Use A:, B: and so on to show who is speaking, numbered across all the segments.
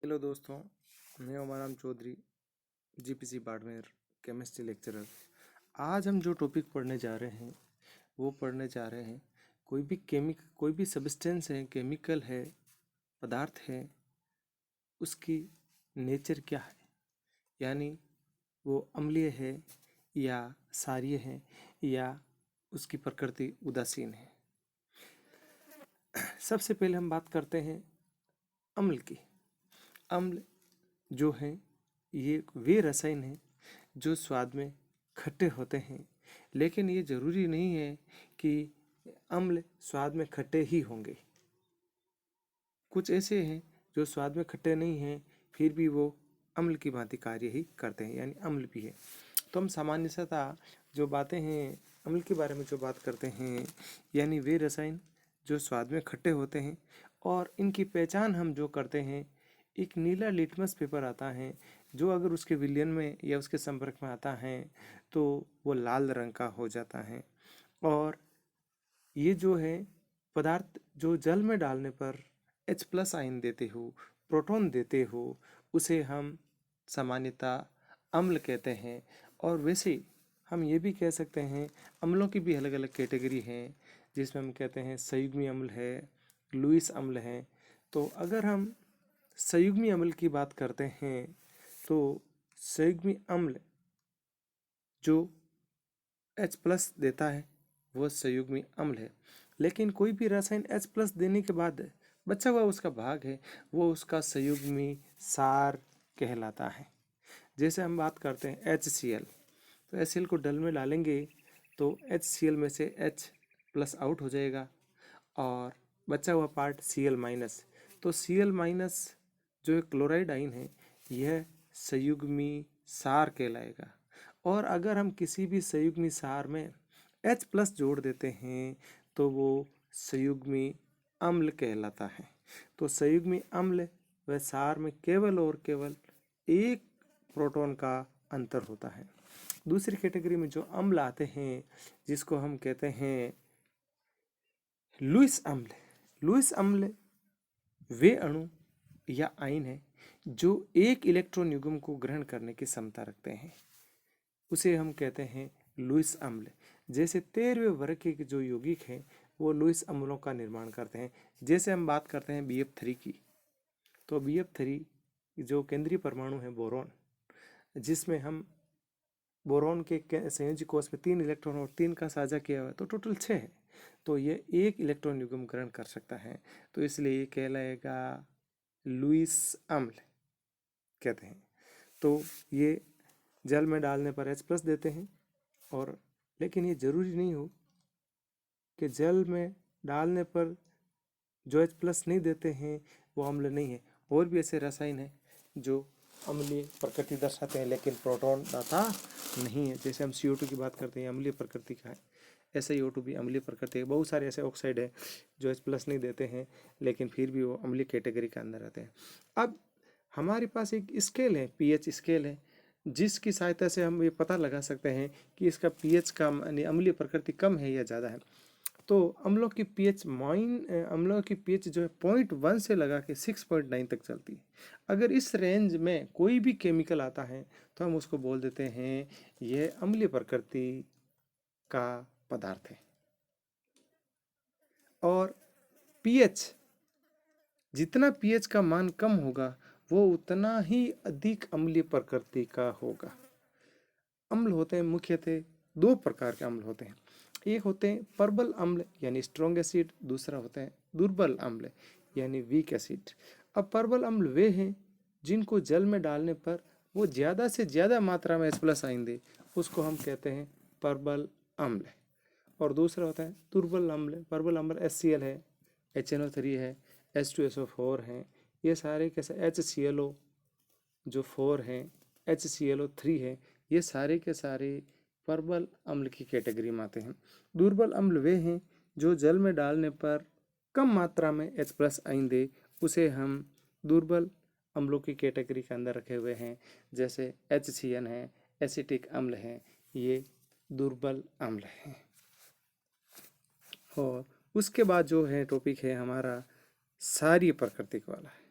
A: Hello दोस्तों, मैं Umaram Chaudhary, GPC Barmer, chemistry lecturer. आज हम जो टॉपिक पढ़ने जा रहे हैं वो पढ़ने जा रहे हैं कोई भी सब्सटेंस है, केमिकल है, पदार्थ है, उसकी नेचर क्या है, यानी वो अम्लीय है या क्षारीय है या उसकी प्रकृति उदासीन है। सबसे पहले हम बात करते हैं अम्ल की। अम्ल जो हैं ये वे रसायन हैं जो स्वाद में खट्टे होते हैं, लेकिन ये ज़रूरी नहीं है कि अम्ल स्वाद में खट्टे ही होंगे। कुछ ऐसे हैं जो स्वाद में खट्टे नहीं हैं फिर भी वो अम्ल की भांति कार्य ही करते हैं, यानी अम्ल भी है। तो हम सामान्यतः जो बातें हैं अम्ल के बारे में जो बात करते हैं, यानी वे रसायन जो स्वाद में खट्टे होते हैं, और इनकी पहचान हम जो करते हैं, एक नीला लिटमस पेपर आता है जो अगर उसके विलयन में या उसके संपर्क में आता है तो वो लाल रंग का हो जाता है। और ये जो है पदार्थ जो जल में डालने पर H+ आयन देते हो, प्रोटॉन देते हो, उसे हम सामान्यतः अम्ल कहते हैं। और वैसे हम ये भी कह सकते हैं अम्लों की भी अलग अलग कैटेगरी हैं, जिसमें हम कहते हैं संयुग्मी अम्ल है, लुईस अम्ल है। तो अगर हम संयुग्मी अम्ल की बात करते हैं तो संयुग्मी अम्ल जो H+ देता है वो संयुग्मी अम्ल है, लेकिन कोई भी रसायन H+ देने के बाद बचा हुआ उसका भाग है वो उसका संयुग्मी सार कहलाता है। जैसे हम बात करते हैं HCl, तो HCl को डल में डालेंगे तो HCl में से H+ आउट हो जाएगा और बचा हुआ पार्ट Cl-। तो Cl- जो क्लोराइड आयन है यह संयुग्मी सार कहलाएगा। और अगर हम किसी भी संयुग्मी सार में H+ जोड़ देते हैं तो वो संयुग्मी अम्ल कहलाता है। तो संयुग्मी अम्ल व सार में केवल और केवल एक प्रोटॉन का अंतर होता है। दूसरी कैटेगरी में जो अम्ल आते हैं जिसको हम कहते हैं लुईस अम्ल। लुईस अम्ल वे अणु या आयन है जो एक इलेक्ट्रॉन युग्म को ग्रहण करने की क्षमता रखते हैं, उसे हम कहते हैं लुईस अम्ल। जैसे 13वें वर्ग के जो यौगिक हैं वो लुईस अम्लों का निर्माण करते हैं। जैसे हम बात करते हैं BF3 की, तो BF3 जो केंद्रीय परमाणु है बोरॉन, जिसमें हम बोरॉन के संयोजी कोष में 3 इलेक्ट्रॉन और 3 का साझा किया हुआ है तो टोटल 6 है। तो ये एक इलेक्ट्रॉन युग्म ग्रहण कर सकता है, तो इसलिए ये कहलाएगा लुईस अम्ल कहते हैं। तो ये जल में डालने पर H+ देते हैं, और लेकिन ये जरूरी नहीं हो कि जल में डालने पर जो H+ नहीं देते हैं वो अम्ल नहीं है। और भी ऐसे रसायन हैं जो अम्लीय प्रकृति दर्शाते हैं लेकिन प्रोटॉन दाता नहीं है। जैसे हम CO2 की बात करते हैं अम्लीय प्रकृति का है, SiO2 भी अम्लीय प्रकृति है। बहुत सारे ऐसे ऑक्साइड है जो H+ नहीं देते हैं लेकिन फिर भी वो अम्लीय कैटेगरी के अंदर आते हैं। अब हमारे पास एक स्केल है, pH स्केल है, जिसकी सहायता से हम ये पता लगा सकते हैं कि इसका pH कम यानी अम्लीय प्रकृति कम है या ज़्यादा है। तो अम्लों की pH जो है 0.1 से लगा के 6.9 तक चलती है। अगर इस रेंज में कोई भी केमिकल आता है तो हम उसको बोल देते हैं यह अम्लीय प्रकृति का पदार्थ है। और pH जितना pH का मान कम होगा वो उतना ही अधिक अम्लीय प्रकृति का होगा। अम्ल होते हैं मुख्यतः 2 प्रकार के अम्ल होते हैं। एक होते हैं प्रबल अम्ल यानी स्ट्रॉन्ग एसिड, दूसरा होता है दुर्बल अम्ल यानी वीक एसिड। अब प्रबल अम्ल वे हैं जिनको जल में डालने पर वो ज़्यादा से ज़्यादा मात्रा में H+ आयन दे, उसको हम कहते हैं प्रबल अम्ल। और दूसरा होता है दुर्बल अम्ल। प्रबल अम्ल HCl है, HNO3 है, H2SO4 हैं, ये सारे कैसे HClO जो 4 हैं, HClO3 है, ये सारे के सारे प्रबल अम्ल की कैटेगरी में आते हैं। दुर्बल अम्ल वे हैं जो जल में डालने पर कम मात्रा में H+ आयन दे, उसे हम दुर्बल अम्लों की कैटेगरी के अंदर रखे हुए हैं। जैसे HCN है, एसिटिक अम्ल है, ये दुर्बल अम्ल हैं। और उसके बाद जो है टॉपिक है हमारा क्षारीय प्राकृतिक वाला है।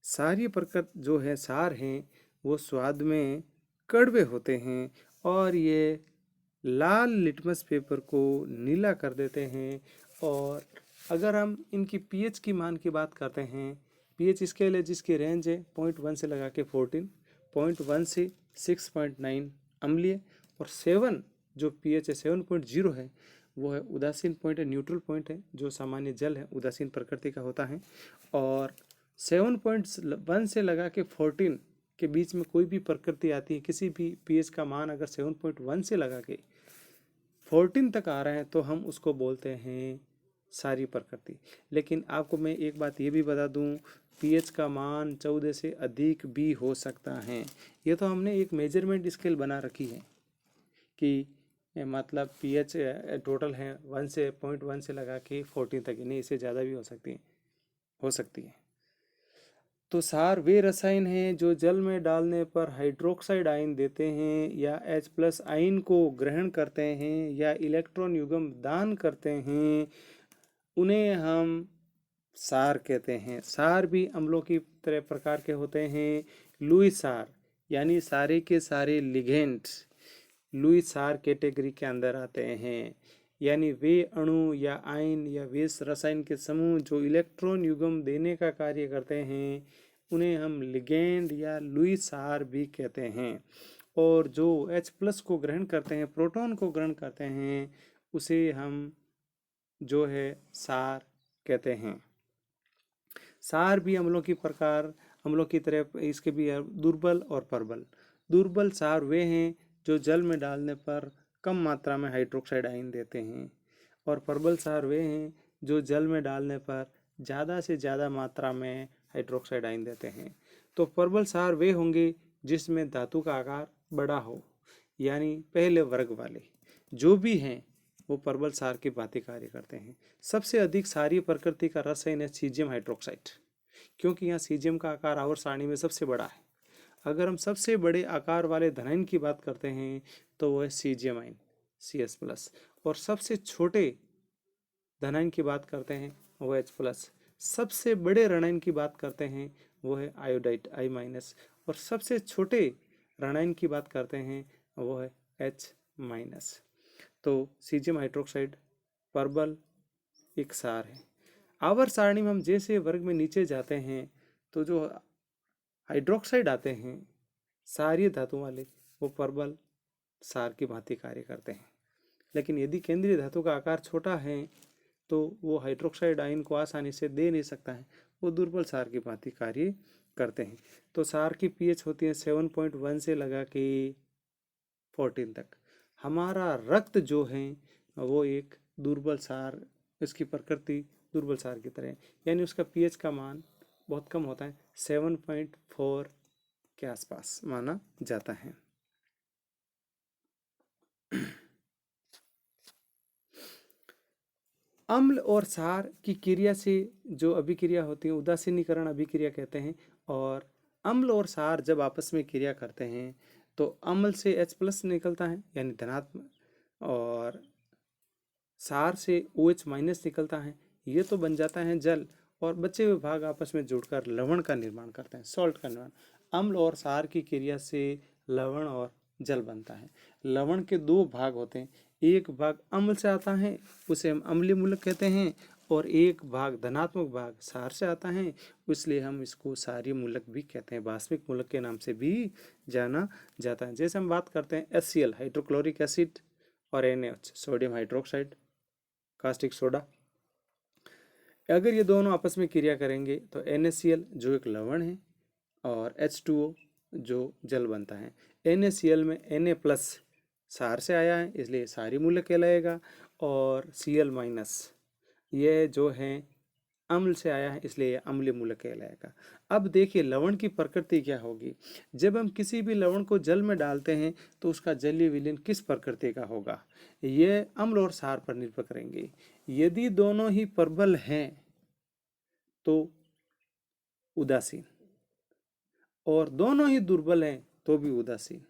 A: सारी प्रकृति जो है सार हैं वो स्वाद में कड़वे होते हैं और ये लाल लिटमस पेपर को नीला कर देते हैं। और अगर हम इनकी पीएच की मान की बात करते हैं, पीएच स्केल है जिसकी रेंज है 0.1 से लगा के 14, 0.1 से 6.9 अम्लीय, और 7 जो पीएच है 7.0 है वो है उदासीन पॉइंट है, न्यूट्रल पॉइंट है, जो सामान्य जल है उदासीन प्रकृति का होता है। और 7.1 से लगा के 14 के बीच में कोई भी प्रकृति आती है, किसी भी पीएच का मान अगर 7.1 से लगा के 14 तक आ रहा है तो हम उसको बोलते हैं सारी प्रकृति। लेकिन आपको मैं एक बात ये भी बता दूं, पीएच का मान 14 से अधिक भी हो सकता है। ये तो हमने एक मेजरमेंट स्केल बना रखी है कि मतलब पीएच टोटल है 1 से 0.1 से लगा के 14 तक, नहीं इससे ज़्यादा भी हो सकती है। तो सार वे रसायन हैं जो जल में डालने पर हाइड्रोक्साइड आयन देते हैं या H+ आयन को ग्रहण करते हैं या इलेक्ट्रॉन युग्म दान करते हैं, उन्हें हम सार कहते हैं। सार भी अम्लों की तरह प्रकार के होते हैं। लुईस सार यानी सारे के सारे लिगेंड्स लुईस सार कैटेगरी के अंदर आते हैं, यानी वे अणु या आयन या वे रसायन के समूह जो इलेक्ट्रॉन युग्म देने का कार्य करते हैं उन्हें हम लिगेंड या लुईस सार भी कहते हैं। और जो H+ को ग्रहण करते हैं, प्रोटॉन को ग्रहण करते हैं, उसे हम जो है सार कहते हैं। सार भी अम्लों की प्रकार, अम्लों की तरह इसके भी दुर्बल और प्रबल। दुर्बल सार वे हैं जो जल में डालने पर कम मात्रा में हाइड्रोक्साइड आयन देते हैं, और प्रबल सार वे हैं जो जल में डालने पर ज़्यादा से ज़्यादा मात्रा में हाइड्रोक्साइड आयन देते हैं। तो प्रबल सार वे होंगे जिसमें धातु का आकार बड़ा हो, यानी पहले वर्ग वाले जो भी हैं वो प्रबल सार की भांति कार्य करते हैं। सबसे अधिक सारी प्रकृति का रसायन है सीजियम हाइड्रोक्साइड, क्योंकि यहाँ सीजियम का आकार आवर्त सारणी में सबसे बड़ा है। अगर हम सबसे बड़े आकार वाले धनायन की बात करते हैं तो वो है सीजियम आयन Cs+, और सबसे छोटे धनायन की बात करते हैं वो H+, सबसे बड़े ऋणायन की बात करते हैं वो है आयोडाइड I-, और सबसे छोटे ऋणायन की बात करते हैं वो है H-। तो सीजियम हाइड्रोक्साइड प्रबल एक सार है। आवर्त सारणी में हम जैसे वर्ग में नीचे जाते हैं तो जो हाइड्रोक्साइड आते हैं सारी धातु वाले वो प्रबल सार की भांति कार्य करते हैं। लेकिन यदि केंद्रीय धातु का आकार छोटा है तो वो हाइड्रोक्साइड आयन को आसानी से दे नहीं सकता है, वो दुर्बल सार की भांति कार्य करते हैं। तो सार की पीएच होती है 7.1 से लगा के 14 तक। हमारा रक्त जो है वो एक दुर्बल सार, इसकी प्रकृति दुर्बल सार की तरह है, यानी उसका पीएच का मान बहुत कम होता है, 7.4 के आसपास माना जाता है। अम्ल और सार की क्रिया से जो अभिक्रिया होती है उदासीनीकरण अभिक्रिया कहते हैं। और अम्ल और सार जब आपस में क्रिया करते हैं तो अम्ल से H+ निकलता है यानी धनात्मक, और सार से OH- निकलता है, ये तो बन जाता है जल, और बचे हुए भाग आपस में जुड़कर लवण का निर्माण करते हैं, सॉल्ट का निर्माण। अम्ल और सार की क्रिया से लवण और जल बनता है। लवण के दो भाग होते हैं, एक भाग अम्ल से आता है उसे हम अम्लीय मूलक कहते हैं, और एक भाग धनात्मक भाग सार से आता है, इसलिए हम इसको सारी मूलक भी कहते हैं, वास्तविक मूलक के नाम से भी जाना जाता है। जैसे हम बात करते हैं HCl हाइड्रोक्लोरिक एसिड और NaOH sodium hydroxide caustic soda, अगर ये दोनों आपस में क्रिया करेंगे तो NaCl जो एक लवण है और H2O जो जल बनता है। NaCl में Na+ सार से आया है इसलिए सारी मूलक कहलाएगा, और Cl- यह जो है अम्ल से आया है इसलिए अम्लीय मूलक कहलाएगा। अब देखिए लवण की प्रकृति क्या होगी। जब हम किसी भी लवण को जल में डालते हैं तो उसका जलीय विलयन किस प्रकृति का होगा, यह अम्ल और सार पर निर्भर करेंगे। यदि दोनों ही प्रबल हैं तो उदासीन, और दोनों ही दुर्बल हैं तो भी उदासीन।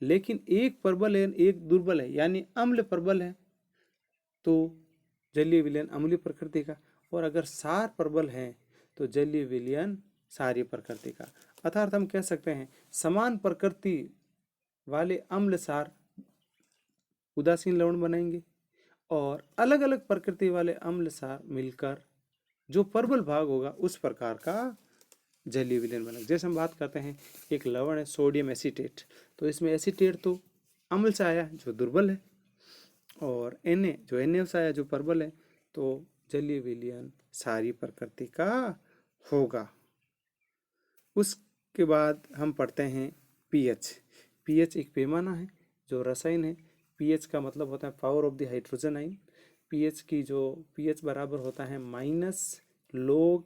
A: लेकिन एक प्रबल है एक दुर्बल है, यानी अम्ल प्रबल है तो जलीय विलयन अम्लीय प्रकृति का, और अगर सार प्रबल है तो जलीय विलयन क्षारीय प्रकृति का। अर्थात हम कह सकते हैं समान प्रकृति वाले अम्ल क्षार उदासीन लवण बनाएंगे और अलग अलग प्रकृति वाले अम्ल क्षार मिलकर जो प्रबल भाग होगा उस प्रकार का जलीय विलयन बनेगा। जैसे हम बात करते हैं एक लवण है सोडियम एसीटेट, तो इसमें एसीटेट तो अम्ल से आया जो दुर्बल है और Na से आया जो प्रबल है, तो जलीय विलयन क्षारीय प्रकृति का होगा। उसके बाद हम पढ़ते हैं पीएच। पीएच एक पैमाना है जो रसायन है। पीएच का मतलब होता है power of the hydrogen ion. PH की जो पीएच बराबर होता है - log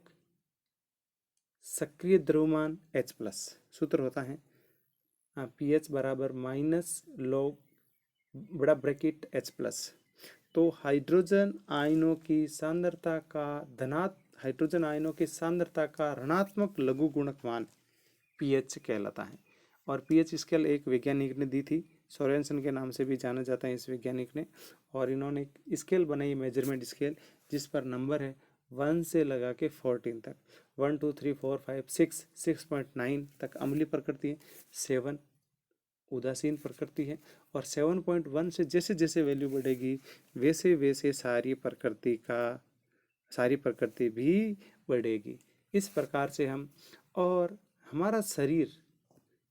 A: सक्रिय द्रव्यमान H+। सूत्र होता है पीएच बराबर -log बड़ा ब्रैकेट H+। तो हाइड्रोजन आयनों की सांद्रता का ऋणात्मक लघु गुणक मान पीएच कहलाता है। और पीएच स्केल एक वैज्ञानिक ने दी थी, सोरेनसन के नाम से भी जाना जाता है इस वैज्ञानिक ने। और इन्होंने एक स्केल बनाई, मेजरमेंट स्केल, जिस पर नंबर है 1 से लगा के 14 तक। 1 2 3 4 5 6 6.9 तक अम्लीय प्रकृति है, 7 उदासीन प्रकृति है और 7.1 से जैसे जैसे वैल्यू बढ़ेगी वैसे वैसे सारी प्रकृति भी बढ़ेगी। इस प्रकार से हम, और हमारा शरीर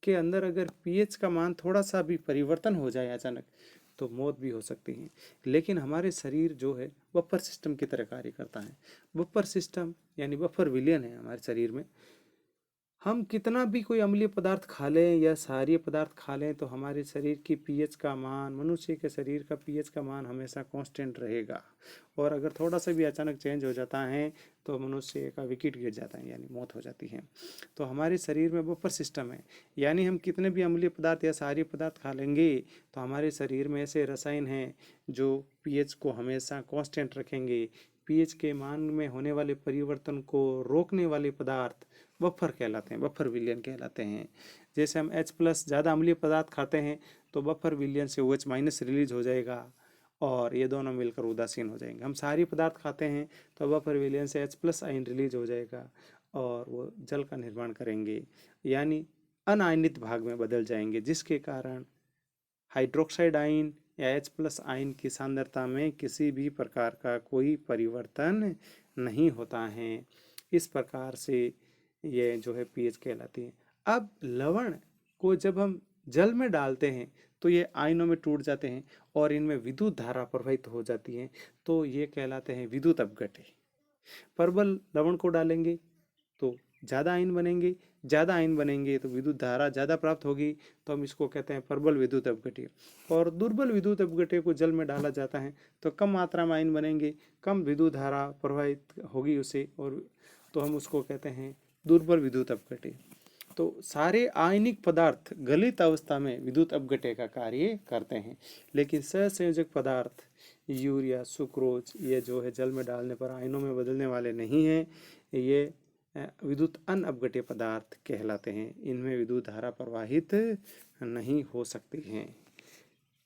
A: के अंदर अगर पीएच का मान थोड़ा सा भी परिवर्तन हो जाए अचानक तो मौत भी हो सकती है। लेकिन हमारे शरीर जो है बफर सिस्टम की तरह कार्य करता है। बफर सिस्टम यानी बफर विलयन है हमारे शरीर में। हम कितना भी कोई अम्लीय पदार्थ खा लें या क्षारीय पदार्थ खा लें तो हमारे शरीर की पीएच का मान, मनुष्य के शरीर का पीएच का मान हमेशा कांस्टेंट रहेगा। और अगर थोड़ा सा भी अचानक चेंज हो जाता है तो मनुष्य का विकेट गिर जाता है, यानी मौत हो जाती है। तो हमारे शरीर में बफर सिस्टम है, यानी हम कितने भी अम्लीय पदार्थ या क्षारीय पदार्थ खा लेंगे तो हमारे शरीर में ऐसे रसायन हैं जो पीएच को हमेशा कांस्टेंट रखेंगे। पीएच के मान में होने वाले परिवर्तन को रोकने वाले पदार्थ बफर कहलाते हैं, बफर विलयन कहलाते हैं। जैसे हम H+ ज़्यादा अम्लीय पदार्थ खाते हैं तो बफर विलयन से OH- रिलीज हो जाएगा और ये दोनों मिलकर उदासीन हो जाएंगे। हम क्षारीय पदार्थ खाते हैं तो बफर विलयन से H+ आयन रिलीज हो जाएगा और वो जल का निर्माण करेंगे, यानी अनायनित भाग में बदल जाएंगे, जिसके कारण हाइड्रोक्साइड आयन या H+ आयन की सांद्रता में किसी भी प्रकार का कोई परिवर्तन नहीं होता है। इस प्रकार से ये जो है पीएच कहलाती है। अब लवण को जब हम जल में डालते हैं तो ये आयनों में टूट जाते हैं और इनमें विद्युत धारा प्रवाहित हो जाती है, तो ये कहलाते हैं विद्युत अपघट्य। प्रबल लवण को डालेंगे तो ज़्यादा आयन बनेंगे तो विद्युत धारा ज़्यादा प्राप्त होगी, तो हम इसको कहते हैं प्रबल विद्युत अपघट्य। और दुर्बल विद्युत अपघट्य को जल में डाला जाता है तो कम मात्रा में आयन बनेंगे, कम विद्युत धारा प्रवाहित होगी उसे, और तो हम उसको कहते हैं दुर्बल विद्युत अपघट्य। तो सारे आयनिक पदार्थ गलित अवस्था में विद्युत अपघट्य का कार्य करते हैं, लेकिन सहसंयोजक पदार्थ यूरिया, सुक्रोज, ये जो है जल में डालने पर आयनों में बदलने वाले नहीं हैं, ये विद्युत अनअपघट्य पदार्थ कहलाते हैं। इनमें विद्युत धारा प्रवाहित नहीं हो सकती हैं।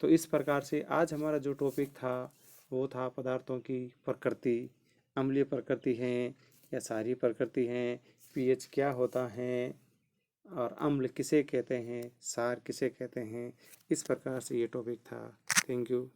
A: तो इस प्रकार से आज हमारा जो टॉपिक था वो था पदार्थों की प्रकृति, अम्लीय प्रकृति हैं या क्षारीय प्रकृति हैं, पीएच क्या होता है और अम्ल किसे कहते हैं, क्षार किसे कहते हैं। इस प्रकार से ये टॉपिक था। Thank you.